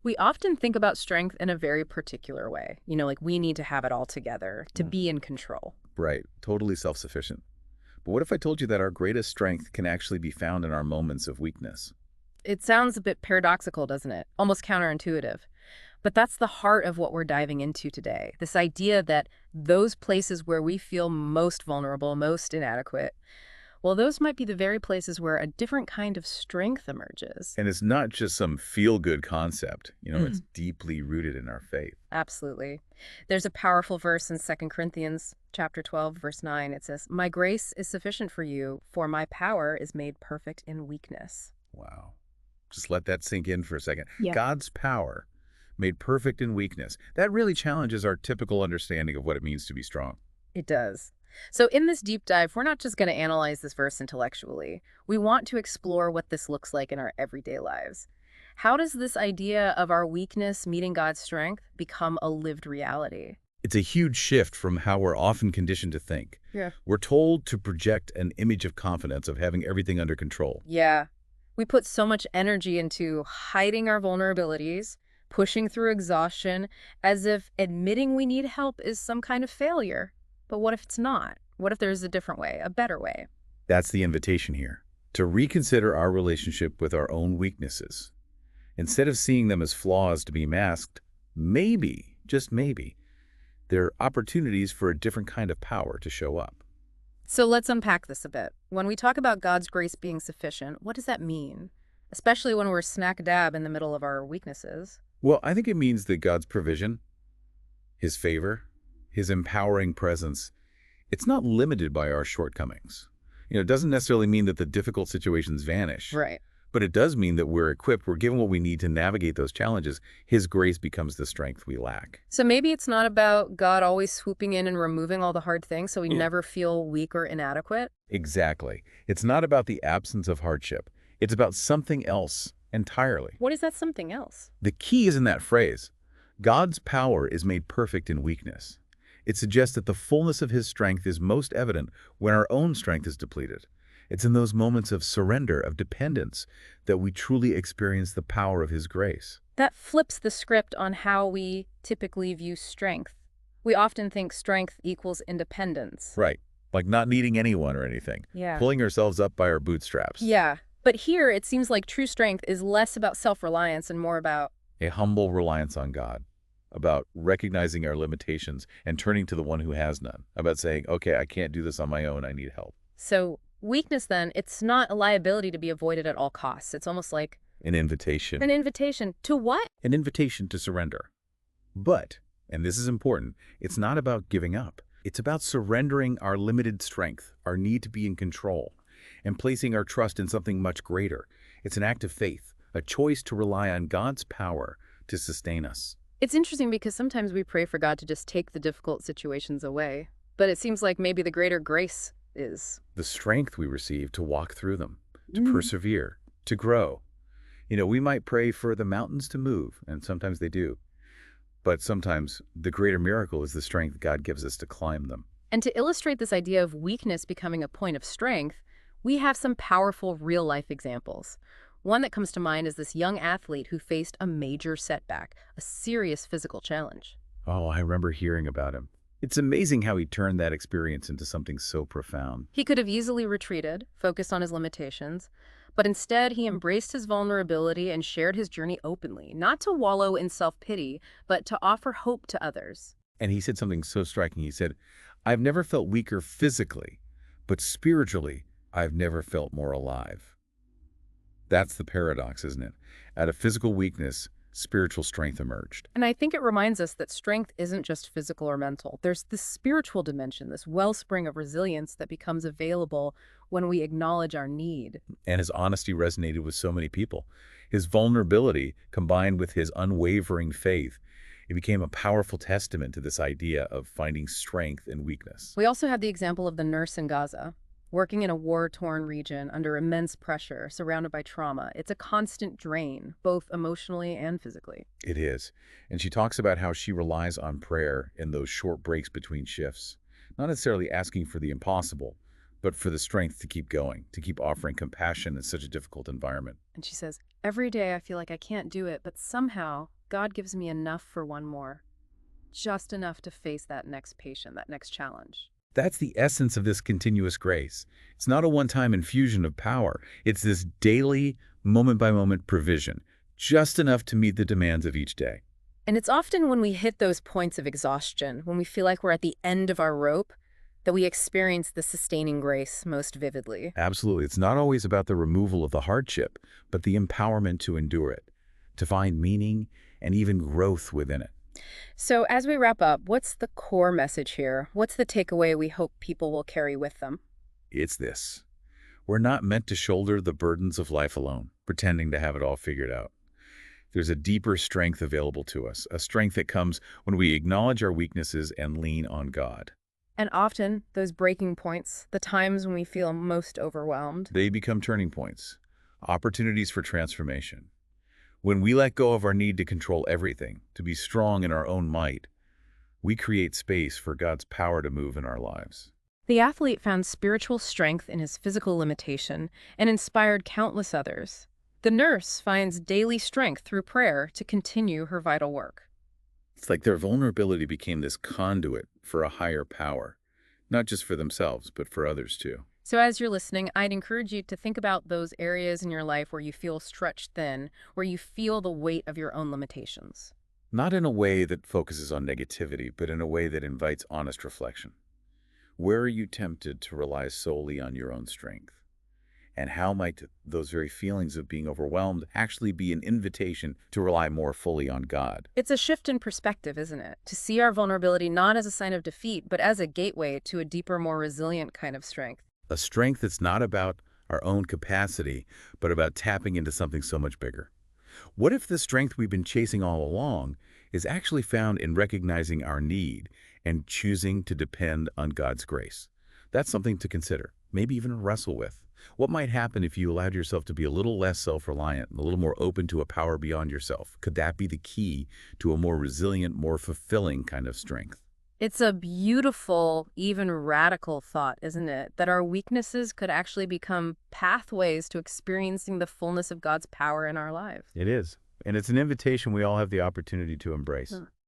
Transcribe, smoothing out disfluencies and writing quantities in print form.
We often think about strength in a very particular way. Like we need to have it all together to Mm. be in control. Right, totally self-sufficient. But what if I told you that our greatest strength can actually be found in our moments of weakness? It sounds a bit paradoxical, doesn't it? Almost counterintuitive. But that's the heart of what we're diving into today. This idea that those places where we feel most vulnerable, most inadequate, well, those might be the very places where a different kind of strength emerges. And it's not just some feel-good concept. It's Mm. deeply rooted in our faith. Absolutely. There's a powerful verse in 2 Corinthians chapter 12, verse 9. It says, "My grace is sufficient for you, for my power is made perfect in weakness." Wow. Just let that sink in for a second. Yeah. God's power made perfect in weakness. That really challenges our typical understanding of what it means to be strong. It does. So, in this deep dive, we're not just going to analyze this verse intellectually. We want to explore what this looks like in our everyday lives. How does this idea of our weakness meeting God's strength become a lived reality? It's a huge shift from how we're often conditioned to think. Yeah. We're told to project an image of confidence, of having everything under control. Yeah. We put so much energy into hiding our vulnerabilities, pushing through exhaustion, as if admitting we need help is some kind of failure. But what if it's not? What if there's a different way, a better way? That's the invitation here, to reconsider our relationship with our own weaknesses. Instead of seeing them as flaws to be masked, maybe, just maybe, they're opportunities for a different kind of power to show up. So let's unpack this a bit. When we talk about God's grace being sufficient, what does that mean? Especially when we're smack dab in the middle of our weaknesses. Well, I think it means that God's provision, His favor, His empowering presence, it's not limited by our shortcomings. It doesn't necessarily mean that the difficult situations vanish, Right. but it does mean that we're equipped, we're given what we need to navigate those challenges. His grace becomes the strength we lack. So maybe it's not about God always swooping in and removing all the hard things so we never feel weak or inadequate. Exactly. It's not about the absence of hardship. It's about something else entirely. What is that something else? The key is in that phrase. God's power is made perfect in weakness. It suggests that the fullness of His strength is most evident when our own strength is depleted. It's in those moments of surrender, of dependence, that we truly experience the power of His grace. That flips the script on how we typically view strength. We often think strength equals independence. Right. Like not needing anyone or anything. Yeah. Pulling ourselves up by our bootstraps. Yeah. But here it seems like true strength is less about self-reliance and more about. A humble reliance on God. About recognizing our limitations and turning to the one who has none. About saying, okay, I can't do this on my own. I need help. So weakness then, it's not a liability to be avoided at all costs. It's almost like An invitation. an invitation to what? An invitation to surrender. But, and this is important, it's not about giving up. It's about surrendering our limited strength, our need to be in control, and placing our trust in something much greater. It's an act of faith, a choice to rely on God's power to sustain us. It's interesting because sometimes we pray for God to just take the difficult situations away. But it seems like maybe the greater grace is. The strength we receive to walk through them, to Mm. persevere, to grow. We might pray for the mountains to move, and sometimes they do. But sometimes the greater miracle is the strength God gives us to climb them. And to illustrate this idea of weakness becoming a point of strength, we have some powerful real-life examples. One that comes to mind is this young athlete who faced a major setback, a serious physical challenge. Oh, I remember hearing about him. It's amazing how he turned that experience into something so profound. He could have easily retreated, focused on his limitations, but instead he embraced his vulnerability and shared his journey openly, not to wallow in self-pity, but to offer hope to others. And he said something so striking. He said, I've never felt weaker physically, but spiritually, I've never felt more alive. That's the paradox, isn't it? Out of physical weakness, spiritual strength emerged. And I think it reminds us that strength isn't just physical or mental. There's this spiritual dimension, this wellspring of resilience that becomes available when we acknowledge our need. And his honesty resonated with so many people. His vulnerability, combined with his unwavering faith, it became a powerful testament to this idea of finding strength in weakness. We also have the example of the nurse in Gaza, working in a war-torn region under immense pressure, surrounded by trauma. It's a constant drain, both emotionally and physically. It is. And she talks about how she relies on prayer in those short breaks between shifts, not necessarily asking for the impossible, but for the strength to keep going, to keep offering compassion in such a difficult environment. And she says, every day I feel like I can't do it, but somehow God gives me enough for one more, just enough to face that next patient, that next challenge. That's the essence of this continuous grace. It's not a one-time infusion of power. It's this daily, moment-by-moment provision, just enough to meet the demands of each day. And it's often when we hit those points of exhaustion, when we feel like we're at the end of our rope, that we experience the sustaining grace most vividly. Absolutely. It's not always about the removal of the hardship, but the empowerment to endure it, to find meaning and even growth within it. So, as we wrap up, what's the core message here? What's the takeaway we hope people will carry with them? It's this. We're not meant to shoulder the burdens of life alone, pretending to have it all figured out. There's a deeper strength available to us, a strength that comes when we acknowledge our weaknesses and lean on God. And often, those breaking points, the times when we feel most overwhelmed, They become turning points, opportunities for transformation. When we let go of our need to control everything, to be strong in our own might, we create space for God's power to move in our lives. the athlete found spiritual strength in his physical limitation and inspired countless others. The nurse finds daily strength through prayer to continue her vital work. It's like their vulnerability became this conduit for a higher power, not just for themselves, but for others too. So, as you're listening, I'd encourage you to think about those areas in your life where you feel stretched thin, where you feel the weight of your own limitations. Not in a way that focuses on negativity, but in a way that invites honest reflection. Where are you tempted to rely solely on your own strength? And how might those very feelings of being overwhelmed actually be an invitation to rely more fully on God? It's a shift in perspective, isn't it? To see our vulnerability not as a sign of defeat, but as a gateway to a deeper, more resilient kind of strength. A strength that's not about our own capacity, but about tapping into something so much bigger. What if the strength we've been chasing all along is actually found in recognizing our need and choosing to depend on God's grace? That's something to consider, maybe even wrestle with. What might happen if you allowed yourself to be a little less self-reliant, a little more open to a power beyond yourself? Could that be the key to a more resilient, more fulfilling kind of strength? It's a beautiful, even radical thought, isn't it? That our weaknesses could actually become pathways to experiencing the fullness of God's power in our lives. It is. And it's an invitation we all have the opportunity to embrace.